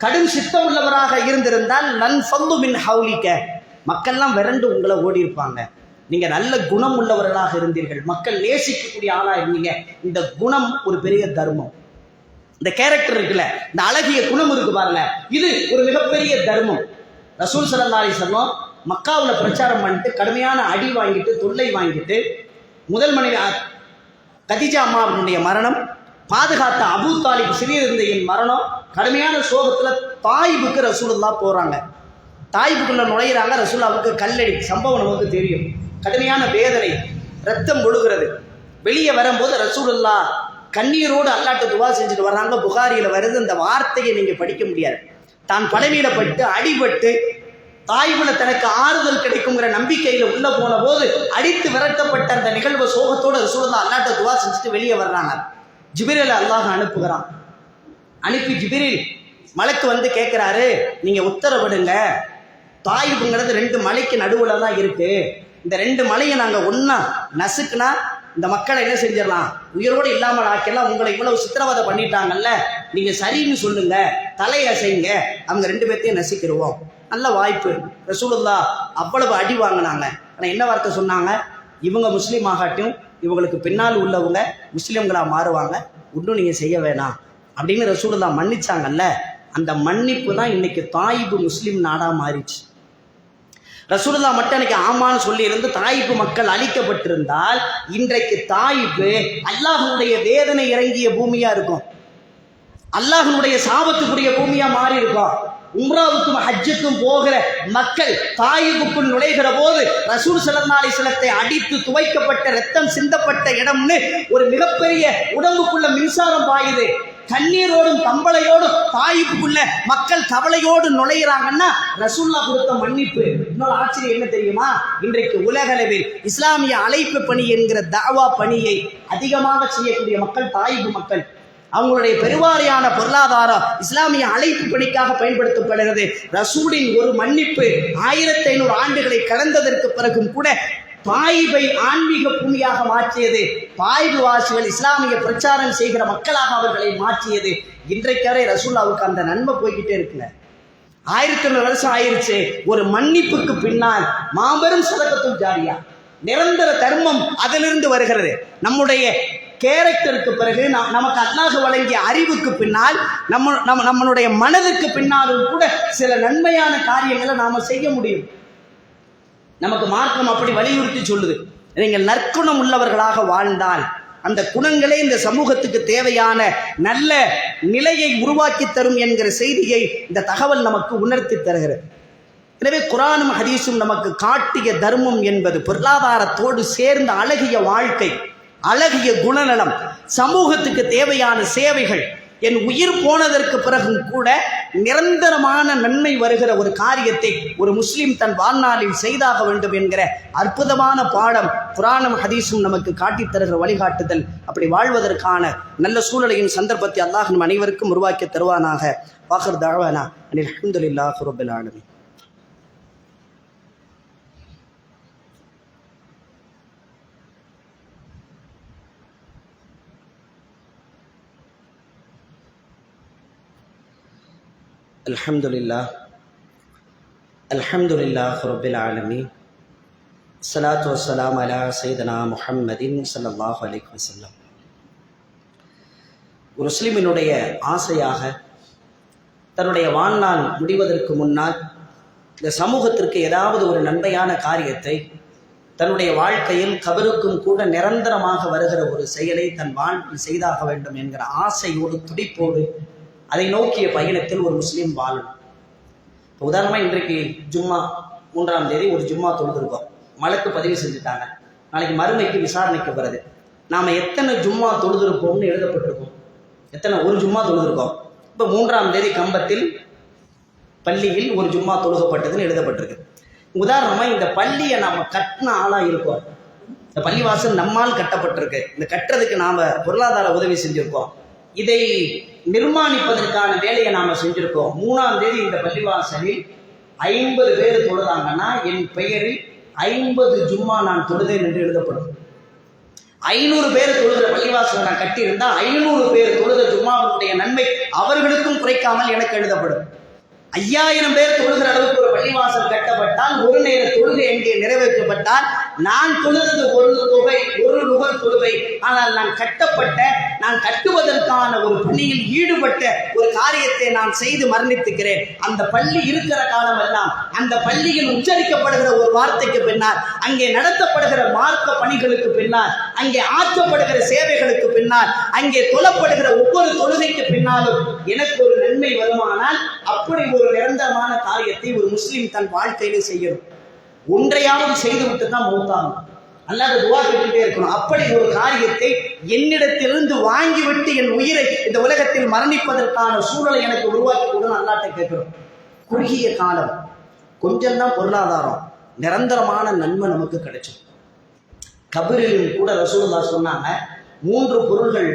கடும் சித்தம் உள்ளவராக இருந்திருந்தால் லன் ஃபல்லு மின் ஹவுலிக, மக்கள்லாம் விரண்டு உங்களை ஓடி இருப்பாங்க. நீங்க நல்ல குணம் உள்ளவர்களாக இருந்தீர்கள், மக்கள் நேசிக்கக்கூடிய ஆளா இருந்தீங்க. இந்த குணம் ஒரு பெரிய தர்மம். இந்த கேரக்டர் இருக்குல்ல, இந்த அழகிய குணம் இருக்கு பாருங்க, இது ஒரு மிகப்பெரிய தர்மம். ரசூல் ஸல்லல்லாஹு அலைஹி வஸல்லம் மக்காவில் பிரச்சாரம் பண்ணிட்டு கடுமையான அடி வாங்கிட்டு தொல்லை வாங்கிட்டு, முதல் மனைவி கதீஜா அம்மாவுடைய மரணம், பாதுகாத்த அபூ தாலிப் சிறியருந்தையின் மரணம், கடுமையான சோகத்தில் தாயிபுக்கு ரசூலுல்லாஹ் போகிறாங்க. தாயிபுக்குள்ள நுழையிறாங்க. ரசூலுல்லாஹ்வுக்கு கல்லடி சம்பவம் நமக்கு தெரியும். கடுமையான வேதனை, ரத்தம் ஒழுகிறது. வெளியே வரும்போது ரசூலுல்லாஹ் கண்ணீரோடு அல்லாஹ்ட்ட துவா செஞ்சுட்டு வர்றாங்க. புகாரியில் வருது, இந்த வார்த்தையை நீங்கள் படிக்க முடியாது. தான் பலவீனப்பட்டு அடிபட்டு தாய்வுல தனக்கு ஆறுதல் கிடைக்குங்கிற நம்பிக்கையில் உள்ள போன போது அடித்து விரட்டப்பட்ட அந்த நிகழ்வு சோகத்தோடு ரசூலுல்லாஹ் அல்லாஹ்ட்ட துவா செஞ்சுட்டு வெளியே வர்றாங்க. ஜிப்ரீல் அல்லாஹ் அனுப்புகிறான். அனுப்பி ஜிப்ரீல் மலைக்கு வந்து கேட்குறாரு, நீங்கள் உத்தரவிடுங்க, தாயிபுங்கிறது 2 மலைக்கு நடுவில் தான் இருக்கு, இந்த 2 மலையை நாங்கள் ஒன்றா நசுக்குனா இந்த மக்களை என்ன செஞ்சிடலாம், உயிரோடு இல்லாமல் ஆக்கலாம். உங்களை இவ்வளவு சித்திரவதை பண்ணிட்டாங்கல்ல, நீங்கள் சரின்னு சொல்லுங்க, தலையசைங்க, அவங்க 2 பேர்த்தையும் நசிக்கிடுவோம். நல்ல வாய்ப்பு. ரசூலுல்லாஹ் அவ்வளவு அடி வாங்கினாங்க. ஆனால் என்ன வார்த்தை சொன்னாங்க, இவங்க முஸ்லீம் ஆகாட்டும், இவங்களுக்கு பின்னால் உள்ளவங்க முஸ்லீம்களாக மாறுவாங்க, ஒன்றும் நீங்கள் செய்ய வேணாம் அப்படின்னு ரசூலுல்லாஹ் மன்னிச்சாங்கல்ல. அந்த மன்னிப்பு தான் இன்னைக்கு தாயிபு முஸ்லீம் நாடாக மாறிச்சு. ரசூலுல்லாஹ் மட்டும் அன்னைக்கு ஆமான்னு சொல்லி இருந்து தாயிப்பு மக்கள் அழிக்கப்பட்டிருந்தால் இன்றைக்கு தாயிப்பு அல்லாஹ்வுடைய வேதனை இறங்கிய பூமியா இருக்கும், அல்லாஹ்வுடைய சாபத்துக்குரிய பூமியா மாறி இருக்கும். உம்ராவுக்கும் ஹஜ்ஜுக்கும் போகிற மக்கள் தாயிபுக்குள் நுழைகிற போது ரசூல் ஸல்லல்லாஹு அலைஹி வஸல்லத்தை அடித்து துவைக்கப்பட்ட ரத்தம் சிந்தப்பட்ட இடம்னு ஒரு மிகப்பெரிய உடம்புக்குள்ள மின்சாரம் பாயுது. கண்ணீரோடும் கம்பளையோடும் தாயிப்புக்குள்ள மக்கள் கவலையோடு நுழையிறாங்கன்னா ரசூலுல்லாஹ் கொடுத்த மன்னிப்பு. இன்னொரு ஆச்சரியம் என்ன தெரியுமா, இன்றைக்கு உலகளவில் இஸ்லாமிய அழைப்பு பணி என்கிற தாவா பணியை அதிகமாக செய்யக்கூடிய மக்கள் தாயிப்பு மக்கள். அவங்களுடைய பெருவாரியான பொருளாதாரம் இஸ்லாமிய அழைப்பு பணிக்காக பயன்படுத்தப்படுகிறது. ரசூலின் ஒரு மன்னிப்பு 1500 ஆண்டுகளை கடந்ததற்கு பிறகும் கூட தாயிபை ஆன்மீக பூமியாக மாற்றியது. தாயிபு வாசிகள் இஸ்லாமிய பிரச்சாரம் செய்கிற மக்களாக அவர்களை மாற்றியது. இன்றைக்கரை ரசூலுல்லாஹ்வுக்கு அந்த நன்மை போய்கிட்டே இருக்குங்க. 1100 வருஷம் ஆயிருச்சு. ஒரு மன்னிப்புக்கு பின்னால் மாபெரும் சதகத்துல் ஜாரியா, நிரந்தர தர்மம் அதிலிருந்து வருகிறது. நம்முடைய கேரக்டருக்கு பிறகு நமக்கு அல்லாஹ் வழங்கிய அறிவுக்கு பின்னால் நம்மளுடைய மனதுக்கு பின்னாலும் கூட சில நன்மையான காரியங்களை நாம செய்ய முடியும். நமக்கு மார்க்கம் அப்படி வலியுறுத்தி சொல்லுது, நீங்கள் நற்குணம் உள்ளவர்களாக வாழ்ந்தால் அந்த குணங்களே இந்த சமூகத்துக்கு தேவையான நல்ல நிலையை உருவாக்கி தரும் என்கிற செய்தியை இந்த தகவல் நமக்கு உணர்த்தி தருகிறது. எனவே குர்ஆனும் ஹதீஸும் நமக்கு காட்டிய தர்மம் என்பது பொருளாதாரத்தோடு சேர்ந்த அழகிய வாழ்க்கை, அழகிய குணநலம், சமூகத்துக்கு தேவையான சேவைகள், என் உயிர் போனதற்கு பிறகும் கூட நிரந்தரமான நன்மை வருகிற ஒரு காரியத்தை ஒரு முஸ்லிம் தன் வாழ்நாளில் செய்தாக வேண்டும் என்கிற அற்புதமான பாடம் குர்ஆனும் ஹதீஸும் நமக்கு காட்டித் தருகிற வழிகாட்டுதல். அப்படி வாழ்வதற்கான நல்ல சூழலையும் சந்தர்ப்பத்தை அல்லாஹ் நம் அனைவருக்கும் உருவாக்கி தருவானாக. வாஹிர் தஅவானா அனில் ஹம்துலில்லாஹி ரப்பில் ஆலமீன். அல்ஹம்துலில்லாஹ் ரப்பில் ஆலமீன். ஸலாத்து வஸ்ஸலாமு அலா சய்யிதனா முஹம்மதின் ஸல்லல்லாஹு அலைஹி வஸல்லம். ஒரு முஸ்லிமினுடைய ஆசையாக தன்னுடைய வாழ்நாள் முடிவதற்கு முன்னால் இந்த சமூகத்திற்கு ஏதாவது ஒரு நன்மையான காரியத்தை தன்னுடைய வாழ்க்கையில் கபருக்கும் கூட நிரந்தரமாக வருகிற ஒரு செயலை தன் வாழ்வில் செய்தாக வேண்டும் என்கிற ஆசையோடு துடிப்போடு அதை நோக்கிய பயணத்தில் ஒரு முஸ்லீம் வாழும். இப்போ உதாரணமாக இன்றைக்கு ஜும்மா 3ஆம் தேதி ஒரு ஜும்மா தொழுதுருக்கோம், மலக்கு பதிவு செஞ்சுட்டாங்க, நாளைக்கு மறுமைக்கு விசாரணைக்கு வருது. நாம் எத்தனை ஜும்மா தொழுதுருக்கோம்னு எழுதப்பட்டிருக்கோம், ஒரு ஜும்மா தொழுதுருக்கோம். இப்போ 3ஆம் தேதி கம்பத்தில் பள்ளியில் ஒரு ஜும்மா தொழுகப்பட்டதுன்னு எழுதப்பட்டிருக்கு. உதாரணமாக இந்த பள்ளியை நாம் கட்டின ஆளாக இருக்கோம், இந்த பள்ளிவாசல் நம்மால் கட்டப்பட்டிருக்கு, இந்த கட்டுறதுக்கு நாம் பொருளாதார உதவி செஞ்சுருக்கோம், இதை நிர்மாணிப்பதற்கான வேலையை நாம் செஞ்சுருக்கோம். 3ஆம் தேதி இந்த பள்ளிவாசலில் 50 பேர் தொழுதாங்கன்னா என் பெயரில் 50 ஜும்மா நான் தொழுதேன் என்று எழுதப்படும். 500 பேர் தொழுகிற பள்ளிவாசலை நான் கட்டியிருந்தால் 500 பேர் தொழுத ஜும்மாவுடைய நன்மை அவர்களுக்கும் குறைக்காமல் எனக்கு எழுதப்படும். 5000 பேர் தொழுகிற அளவுக்கு ஒரு பள்ளிவாசல் கட்டப்பட்டால், ஒரு நேர தொழுகை எங்கே நிறைவேற்றப்பட்டால், நான் தொழுது ஒரு தொகை, ஒரு நுகர் தொழுகை. ஆனால் நான் கட்டுவதற்கான ஒரு பணியில் ஈடுபட்ட ஒரு காரியத்தை நான் செய்து மரணித்துக்கிறேன். அந்த பள்ளி இருக்கிற காலம் எல்லாம் அந்த பள்ளியில் உச்சரிக்கப்படுகிற ஒரு வார்த்தைக்கு பின்னால், அங்கே நடத்தப்படுகிற மார்க்க பணிகளுக்கு பின்னால், அங்கே ஆற்றப்படுகிற சேவைகளுக்கு பின்னால், அங்கே தொழப்படுகிற ஒவ்வொரு தொழுகைக்கு பின்னாலும் எனக்கு ஒரு நன்மை வருமானால், அப்படி ஒரு நிரந்தரமான காரியத்தை ஒரு முஸ்லிம் தன் வாழ்க்கையிலே செய்யணும். ஒன்றையாவது செய்துவிட்டு தான் மௌத்தாகும், அல்லாத துவா கேட்டுட்டே இருக்கணும். அப்படி ஒரு காரியத்தை என்னிடத்திலிருந்து வாங்கிவிட்டு என் உயிரை இந்த உலகத்தில் மரணிப்பதற்கான சூழலை எனக்கு உருவாக்கி கூட அல்லாட்ட கேட்கிறோம். குறுகிய காலம், கொஞ்சம் தான் பொருளாதாரம், நிரந்தரமான நன்மை நமக்கு கிடைக்கும். கபரிலும் கூட ரசூலுல்லாஹ் சொன்னாங்க, 3 பொருள்கள்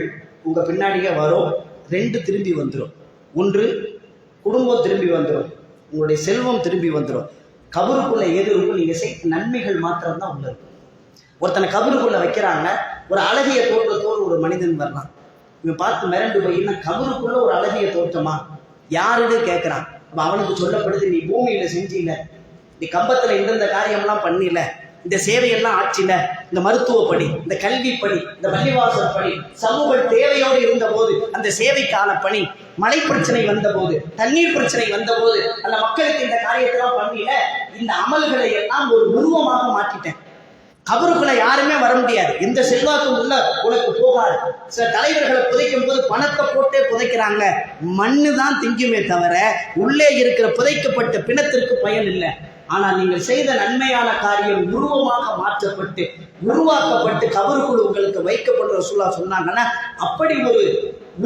உங்க பின்னாடியே வரும், 2 திரும்பி வந்துடும். 1 குடும்பம் திரும்பி வந்துடும், உங்களுடைய செல்வம் திரும்பி வந்துடும். கபருக்குள்ள எது இருக்கும், நீங்க செய்த நன்மைகள் மாத்திரம்தான் உள்ள இருக்கும். ஒருத்தனை கபருக்குள்ள வைக்கிறாங்க, ஒரு அழகிய தோற்றத்தோடு ஒரு மனிதன் வரலாம், இவன் பார்த்து மிரண்டு போயின்னா கபருக்குள்ள ஒரு அழகிய தோற்றமா யாருன்னு கேட்கிறான். அப்ப அவனுக்கு சொல்லப்படுது, நீ பூமியில செஞ்சில, நீ கம்பத்துல இந்தந்த காரியம்லாம் பண்ணில, இந்த சேவையெல்லாம் ஆட்சியில, இந்த மருத்துவ பணி, இந்த கல்வி பணி, இந்த பள்ளிவாசல் பணி, சமூக தேவையோடு இருந்த போது அந்த சேவைக்கான பணி, மழை பிரச்சனை வந்த போது, தண்ணீர் பிரச்சனை வந்த போது, அந்த மக்களுக்கு இந்த காரியத்தெல்லாம் பண்ணில, இந்த அமல்களை எல்லாம் ஒரு உருவமாக மாற்றிட்டேன். கபருக்குள்ள யாருமே வர முடியாது, எந்த செல்வாக்கும் உள்ள உனக்கு போகாது. சில தலைவர்களை புதைக்கும் போது பணத்தை போட்டே புதைக்கிறாங்க, மண்ணு தான் திங்குமே தவிர உள்ளே இருக்கிற புதைக்கப்பட்ட பிணத்திற்கு பயன் இல்லை. ஆனால் நீங்கள் செய்த நன்மையான காரியம் உருவமாக மாற்றப்பட்டு உருவாக்கப்பட்டு கபருக்குள் உங்களுக்கு வைக்கப்படுற ரசூலுல்லாஹ் சொன்னாங்கன்னா, அப்படி ஒரு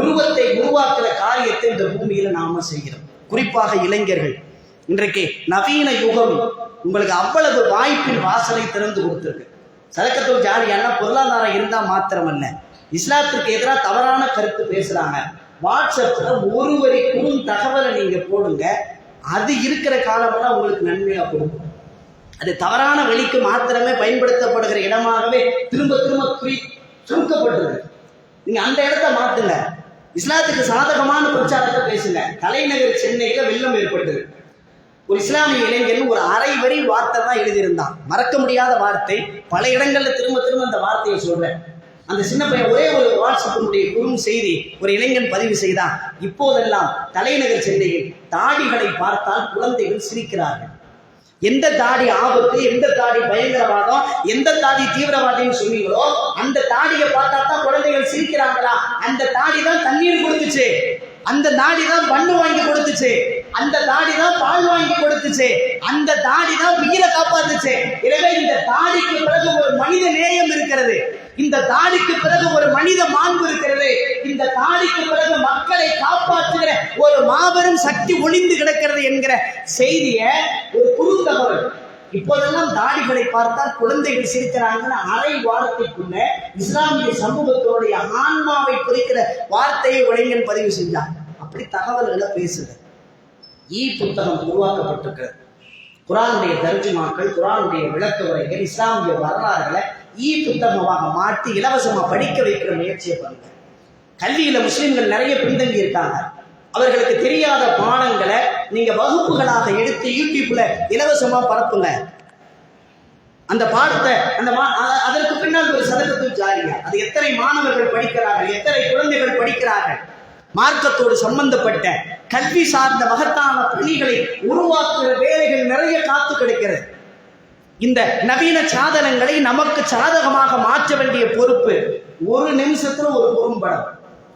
உருவத்தை உருவாக்குற காரியத்தை இந்த பூமியில நாம செய்கிறோம். குறிப்பாக இளைஞர்கள், இன்றைக்கு நவீன யுகம் உங்களுக்கு அவ்வளவு வாய்ப்பின் வாசலை திறந்து கொடுத்திருக்கு. சதக்கத்துல் ஜாரியான பொருளாதாரம் இருந்தா மாத்திரமல்ல, இஸ்லாத்திற்கு எதிராக தவறான கருத்து பேசுறாங்க, வாட்ஸ்அப்ல ஒரு வரி குறும் தகவலை நீங்க போடுங்க, அது இருக்கிற காலமெல்லாம் உங்களுக்கு நன்மையா கொடுக்கும். அது தவறான வழிக்கு மாத்திரமே பயன்படுத்தப்படுகிற இடமாகவே திரும்ப திரும்ப சுருக்கப்பட்டிருக்கு. நீங்க அந்த இடத்த மாத்துங்க, இஸ்லாத்துக்கு சாதகமான பிரச்சாரத்தை பேசுங்க. தலைநகர் சென்னையில வெள்ளம் ஏற்பட்டது, ஒரு இஸ்லாமிய இளைஞன் ஒரு அரை வரி வார்த்தை தான் எழுதியிருந்தான், மறக்க முடியாத வார்த்தை. பல இடங்கள்ல திரும்ப திரும்ப அந்த வார்த்தையை சொல்றேன். அந்த சின்ன பையன் ஒரே ஒரு வாட்ஸ்அப்பினுடைய குறும் செய்தி ஒரு இளைஞன் பதிவு செய்தான். இப்போதெல்லாம் தலைநகர் சென்னையில் தாடிகளை பார்த்தால் குழந்தைகள் சிரிக்கிறார்கள். எந்த தாடி ஆபத்து, எந்த தாடி பயங்கரவாதம், எந்த தாடி தீவிரவாதின்னு சொன்னீங்களோ அந்த தாடியை பார்த்தா தான் குழந்தைகள் சிரிக்கிறாங்களா? அந்த தாடி தான் தண்ணீர் கொடுத்துச்சு, அந்த தாடி தான் பண்ணு வாங்கி கொடுத்துச்சு, அந்த தாடி தான் பால் வாங்கி கொடுத்துச்சு, அந்த தாடி தான் உயிரை காப்பாத்துச்சு. எனவே இந்த தாடிக்கு பிறகு ஒரு மனித நேயம் இருக்கிறது, இந்த தாடிக்கு பிறகு ஒரு மனித மாண்பு இருக்கிறது, இந்த தாடிக்கு பிறகு மக்களை காப்பாற்றுகிற ஒரு மாபெரும் சக்தி ஒளிந்து கிடக்கிறது என்கிற செய்தியை ஒரு குறுந்தகவல். இப்போதெல்லாம் தாடிகளை பார்த்தால் குழந்தைகள் சிரிக்கிறாங்கன்னு அரை வாரத்திற்குள்ள இஸ்லாமிய சமூகத்தினுடைய ஆன்மாவை குறிக்கிற வார்த்தையை இளைஞன் பதிவு செஞ்சான். அப்படி தகவல்களை பேசுது. புத்தகம் உருவாக்கப்பட்டிருக்கிறது. குர்ஆனுடைய தர்ஜுமாக்கள், குர்ஆனுடைய விளக்க உரைகள், இஸ்லாமிய வரலாறுகளை புத்தகமாக மாற்றி இலவசமா படிக்க வைக்கிற முயற்சியை பண்ணுங்க. கல்வியில முஸ்லிம்கள் நிறைய பின்தங்கி இருக்காங்க. அவர்களுக்கு தெரியாத பாடங்களை நீங்க வகுப்புகளாக எடுத்து யூடியூப்ல இலவசமா பரப்புங்க. அந்த பாடத்தை அதற்கு பின்னால் ஒரு சதகத்துல் ஜாரியா, அது எத்தனை மாணவர்கள் படிக்கிறார்கள், எத்தனை குழந்தைகள் படிக்கிறார்கள், மார்க்கத்தோடு சம்பந்தப்பட்ட கல்வி சார்ந்த மகத்தான பணிகளை உருவாக்குகிற வேலைகள் நிறைய காத்து கிடைக்கிறது. இந்த நவீன சாதனங்களை நமக்கு சாதகமாக மாற்ற வேண்டிய பொறுப்பு. ஒரு நிமிஷத்துல ஒரு குறும்படம்,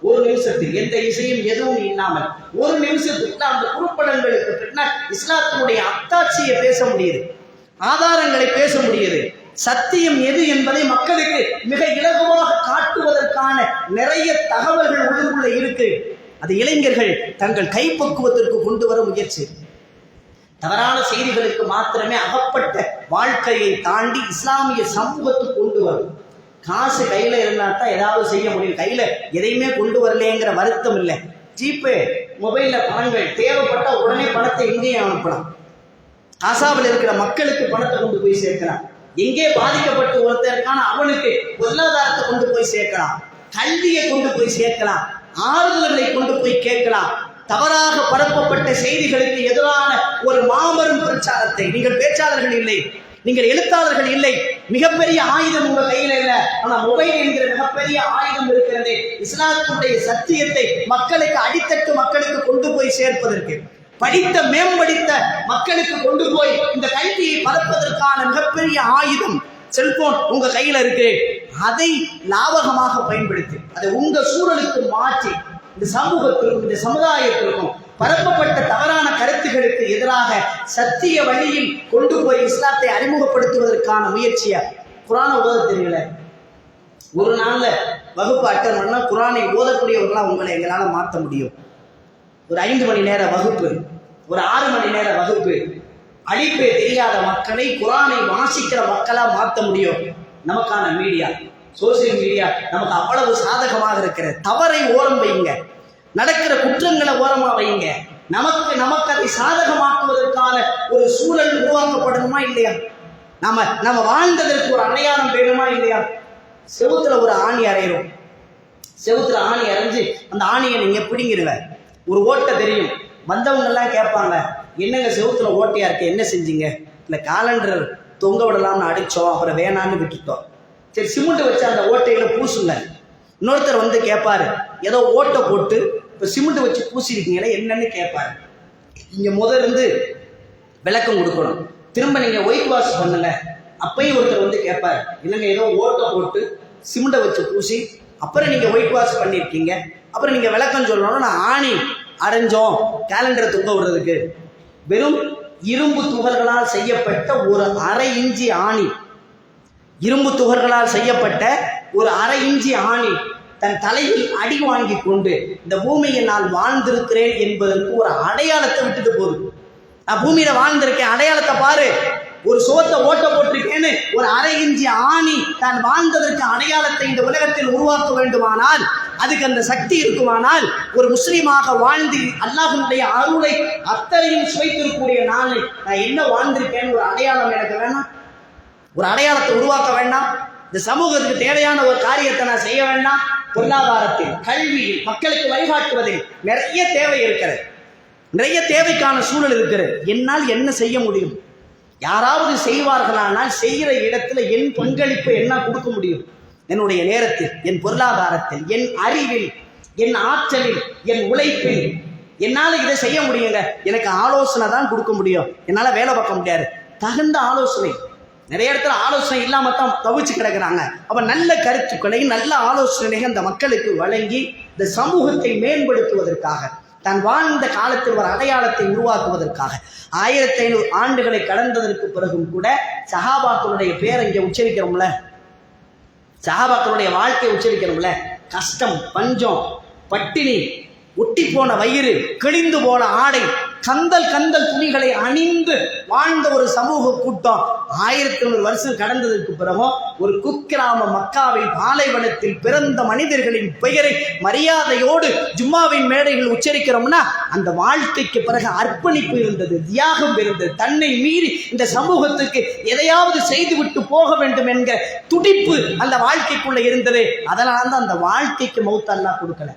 ஒரு நிமிஷத்தில் எந்த இசையும் எதுவும் இல்லாமல் ஒரு நிமிஷத்துக்கு அந்த குறுப்படங்களுக்கு பின்னால் இஸ்லாத்தினுடைய அத்தாட்சியை பேச முடியுது, ஆதாரங்களை பேச முடியுது, சத்தியம் எது என்பதை மக்களுக்கு மிக இலகுவாக காட்டுவதற்கான நிறைய தகவல்கள் உள்ளுக்குள்ள இருக்கு. அது இளைஞர்கள் தங்கள் கைப்பக்குவத்திற்கு கொண்டு வர முயற்சி. தவறான செய்திகளுக்கு மாத்திரமே அகப்பட்ட வாழ்க்கையை தாண்டி இஸ்லாமிய சமூகத்துக்கு கொண்டு வரும். காசு கையில இருந்தா தான் ஏதாவது செய்ய முடியும். கையில எதையுமே கொண்டு வரலையேங்கிற வருத்தம் இல்லை. ஜிபே, மொபைல்ல பணங்கள் தேவைப்பட்ட உடனே பணத்தை எங்கேயும் அனுப்பலாம். ஆசாவில் இருக்கிற மக்களுக்கு பணத்தை கொண்டு போய் சேர்க்கலாம். எங்கே பாதிக்கப்பட்டு ஒருத்தருக்கான அவனுக்கு பொருளாதாரத்தை கொண்டு போய் சேர்க்கலாம், கல்வியை கொண்டு போய் சேர்க்கலாம், ஆறுதல்களை கொண்டு போய் கேட்கலாம். தவறாக பரப்பப்பட்ட செய்திகளுக்கு எதிரான ஒரு மாபெரும் பிரச்சாரத்தை, நீங்கள் பேச்சாளர்கள் இல்லை, நீங்கள் எழுத்தாளர்கள் இல்லை, மிகப்பெரிய ஆயுதம் உங்க கையில இல்ல, ஆனா மொபைல் என்கிற மிகப்பெரிய ஆயுதம் இருக்கிறது. இஸ்லாத்துடைய சத்தியத்தை மக்களுக்கு அடித்தட்டு மக்களுக்கு கொண்டு போய் சேர்ப்பதற்கு, படித்த மேம்படித்த மக்களுக்கு கொண்டு போய் இந்த கல்வியை பரப்பதற்கான மிகப்பெரிய ஆயுதம் செல்போன் உங்க கையில இருக்கு. அதை லாபகமாக பயன்படுத்தி அதை உங்க சூழலுக்கு மாற்றி இந்த சமூகத்திற்கும் இந்த சமுதாயத்திற்கும் பரப்பப்பட்ட தவறான கருத்துகளுக்கு எதிராக சத்திய வழியில் கொண்டு போய் இஸ்லாத்தை அறிமுகப்படுத்துவதற்கான முயற்சியை குர்ஆனை ஓத தெரியல. ஒரு நாள்ல வகுப்பு அட்டன் பண்ணா குர்ஆனை ஓதக்கூடியவர்களா உங்களை எங்களால மாற்ற முடியும். ஒரு 5 மணி நேர வகுப்பு, ஒரு 6 மணி நேர வகுப்பு, அழிப்பே தெரியாத மக்களை குர்ஆனை வாசிக்கிற மக்களா மாற்ற முடியும். நமக்கான மீடியா, சோசியல் மீடியா நமக்கு அவ்வளவு சாதகமாக இருக்கிறது. தவறை ஓரம் வைங்க, நடக்கிற குற்றங்களை ஓரமா வைங்க. நமக்கு அதை சாதகமாக்குவதற்கான ஒரு சூழல் உருவாக்கப்படணுமா இல்லையா? நம்ம வாழ்ந்ததற்கு ஒரு அடையாளம் வேணுமா இல்லையா? செவுத்துல ஒரு ஆணி அறையிறோம், செவுத்துல ஆணி அரைஞ்சு அந்த ஆணியை நீங்க பிடிங்கிருவ, ஒரு ஓட்டை தெரியும். வந்தவங்க எல்லாம் கேட்பாங்க, என்னங்க செவுத்துல ஓட்டையா இருக்கு, என்ன செஞ்சீங்க? இல்லை காலண்டர் தொங்க விடலாம்னு அடிச்சோம், அப்புறம் வேணான்னு விட்டுட்டோம். சரி சிமெண்ட் வச்சு அந்த ஓட்டையில பூசுங்க. இன்னொருத்தர் வந்து கேட்பாரு, ஏதோ ஓட்டை போட்டு இப்போ சிமெண்ட் வச்சு பூசிருக்கீங்களே என்னன்னு கேட்பாரு. இங்க முதல்ல இருந்து விளக்கம் கொடுக்கணும். திரும்ப நீங்க ஒயிட் வாஷ் பண்ணுங்க, அப்பயும் ஒருத்தர் வந்து கேட்பாரு, இல்லைங்க ஏதோ ஓட்டை போட்டு சிமெண்ட்டை வச்சு பூசி அப்புறம் நீங்க ஒயிட் வாஷ் பண்ணிருக்கீங்க, அப்புறம் நீங்க விளக்கம் சொல்லணும். நான் ஆணி அரைஞ்சோம் கேலண்டரை தொங்க விடுறதுக்கு. வெறும் இரும்பு துகள்களால் செய்யப்பட்ட ஒரு 1/2 இன்ச்சி ஆணி, இரும்பு துகள்களால் செய்யப்பட்ட ஒரு 1/2 இன்ச்சி ஆணி தன் தலையில் அடி வாங்கி கொண்டு இந்த பூமியை நான் வாழ்ந்திருக்கிறேன் என்பதற்கு ஒரு அடையாளத்தை விட்டுட்டு போகுது. நான் பூமியில வாழ்ந்திருக்கேன், அடையாளத்தை பாரு. ஒரு சோத்தை ஓட்ட போட்டிருக்கேன்னு ஒரு 1/2 இன்ச்சி ஆணி தான் வாழ்ந்ததற்கு அடையாளத்தை இந்த உலகத்தில் உருவாக்க வேண்டுமானால், அதுக்கு அந்த சக்தி இருக்குமானால், ஒரு முஸ்லீமாக வாழ்ந்து அல்லாஹ்வுடைய அருளை அத்தனையும் சுவைத்திருக்கக்கூடிய நான் என்ன வாழ்ந்திருக்கேன்னு ஒரு அடையாளம் எனக்கு வேணாம்? ஒரு அடையாளத்தை உருவாக்க வேண்டாம்? இந்த சமூகத்துக்கு தேவையான ஒரு காரியத்தை நான் செய்ய வேண்டாம்? பொருளாதாரத்தில், கல்வியில், மக்களுக்கு வழிகாட்டுவதில் நிறைய தேவை இருக்கிறது, நிறைய தேவைக்கான சூழல் இருக்கிறது. என்னால் என்ன செய்ய முடியும்? யாராவது செய்வார்களானால் செய்கிற இடத்துல என் பங்களிப்பு என்ன கொடுக்க முடியும்? என்னுடைய நேரத்தில், என் பொருளாதாரத்தில், என் அறிவில், என் ஆற்றலில், என் உழைப்பில் என்னால் இதை செய்ய முடியுங்க. எனக்கு ஆலோசனை தான் கொடுக்க முடியும், என்னால் வேலை பார்க்க முடியாது. தகுந்த ஆலோசனை. நிறைய இடத்துல ஆலோசனை இல்லாமல் தான் தவிச்சு கிடக்கிறாங்க. அப்போ நல்ல கருத்துக்களை, நல்ல ஆலோசனைகளை அந்த மக்களுக்கு வழங்கி இந்த சமூகத்தை மேம்படுத்துவதற்காக, தான் வாழ்ந்த காலத்தில் ஒரு அடையாளத்தை உருவாக்குவதற்காக 1500 ஆண்டுகளை கடந்ததற்கு பிறகும் கூட சஹாபாக்களுடைய பேரை இங்கே உச்சரிக்கிறோம்ல, சஹாபாக்களுடைய வாழ்க்கையை உச்சரிக்கிறோம்ல. கஷ்டம், பஞ்சம், பட்டினி, ஒட்டி போன வயிறு, கிழிந்து போன ஆடை, கந்தல் துணிகளை அணிந்து வாழ்ந்த ஒரு சமூக கூட்டம் 1500 வருஷம் கடந்ததற்கு பிறகும் ஒரு குக்கிராம மக்காவில் பாலைவனத்தில் பிறந்த மனிதர்களின் பெயரை மரியாதையோடு ஜும்மாவின் மேடைகள் உச்சரிக்கிறோம்னா அந்த வாழ்க்கைக்கு பிறகு அர்ப்பணிப்பு இருந்தது, தியாகம் இருந்தது, தன்னை மீறி இந்த சமூகத்துக்கு எதையாவது செய்துவிட்டு போக வேண்டும் என்கிற துடிப்பு அந்த வாழ்க்கைக்குள்ள இருந்தது. அதனால தான் அந்த வாழ்க்கைக்கு மௌத் அல்லாஹ் கொடுக்கல,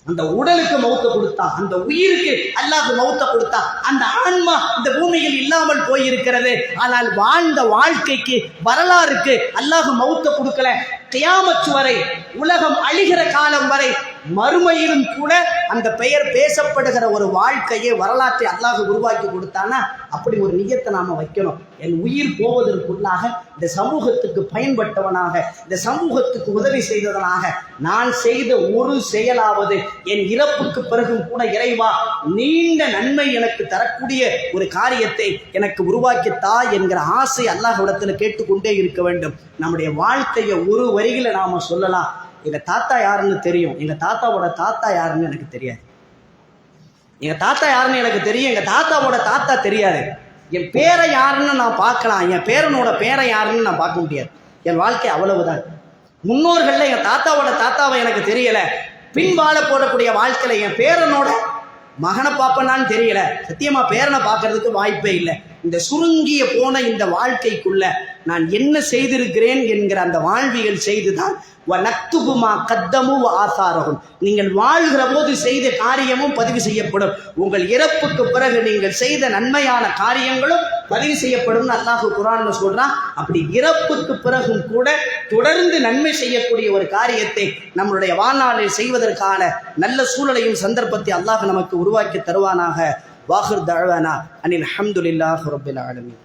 அந்த உடலுக்கு மௌத்த கொடுத்தான், அந்த உயிருக்கு அல்லாஹ் மௌத்த கொடுத்தான். அந்த ஆன்மா இந்த பூமியில் இல்லாமல் போயிருக்கிறது. ஆனால் வாழ்ந்த வாழ்க்கைக்கு, வரலாறுக்கு அல்லாஹ் மௌத்த கொடுக்கல. கியாமத் வரை, உலகம் அழிகிற காலம் வரை, மறுமையிலும் கூட அந்த பெயர் பேசப்படுகிற ஒரு வாழ்க்கையை, வரலாற்றை அல்லாஹ் உருவாக்கி கொடுத்தானா அப்படி ஒரு நியத்தை நாம வைக்கணும். என் உயிர் போவதற்குள்ளாக இந்த சமூகத்துக்கு பயன்பட்டவனாக, இந்த சமூகத்துக்கு உதவி செய்தவனாக நான் செய்த ஒரு செயலாவது என் இறப்புக்கு பிறகும் கூட இறைவா நீண்ட நன்மை எனக்கு தரக்கூடிய ஒரு காரியத்தை எனக்கு உருவாக்கித்தா என்கிற ஆசை அல்லாஹ்விடத்தில் கேட்டுக்கொண்டே இருக்க வேண்டும். நம்முடைய வாழ்க்கையை ஒரு வரியில நாம சொல்லலாம். எங்க தாத்தா யாருன்னு தெரியும், எங்க தாத்தாவோட தாத்தா யாருன்னு எனக்கு தெரியாது. எங்க தாத்தா யாருன்னு எனக்கு தெரியும், எங்க தாத்தாவோட தாத்தா தெரியாது. என் பேரை யாருன்னு நான் பார்க்கலாம், என் பேரனோட பேரை யாருன்னு நான் பார்க்க முடியாது. என் வாழ்க்கை அவ்வளவுதான். முன்னோர்கள்ல என் தாத்தாவோட தாத்தாவை எனக்கு தெரியல. பின்வாழ போடக்கூடிய வாழ்க்கையில என் பேரனோட மகனை பார்ப்பனான்னு தெரியல. சத்தியமா பேரனை பார்க்கறதுக்கு வாய்ப்பே இல்லை. இந்த சுருங்கிய போன இந்த வாழ்க்கைக்குள்ள நான் என்ன செய்திருக்கிறேன் என்கிற அந்த வாழ்வியல் செய்துதான் நக்துபுமா கத்தமு ஆசாரகும். நீங்கள் வாழ்கிற போது செய்த காரியமும் பதிவு செய்யப்படும். உங்கள் இறப்புக்கு பிறகு நீங்கள் செய்த நன்மையான காரியங்களும் பதிவு செய்யப்படும் அல்லாஹ் குர்ஆன்ல சொல்றான். அப்படி இறப்புக்கு பிறகும் கூட தொடர்ந்து நன்மை செய்யக்கூடிய ஒரு காரியத்தை நம்மளுடைய வாழ்நாளில் செய்வதற்கான நல்ல சூழலையும் சந்தர்ப்பத்தை அல்லாஹ் நமக்கு உருவாக்கி தருவானாக. வாஹிர் தஅவானா அனில் ஹம்துலில்லாஹி ரப்பில் ஆலமீன்.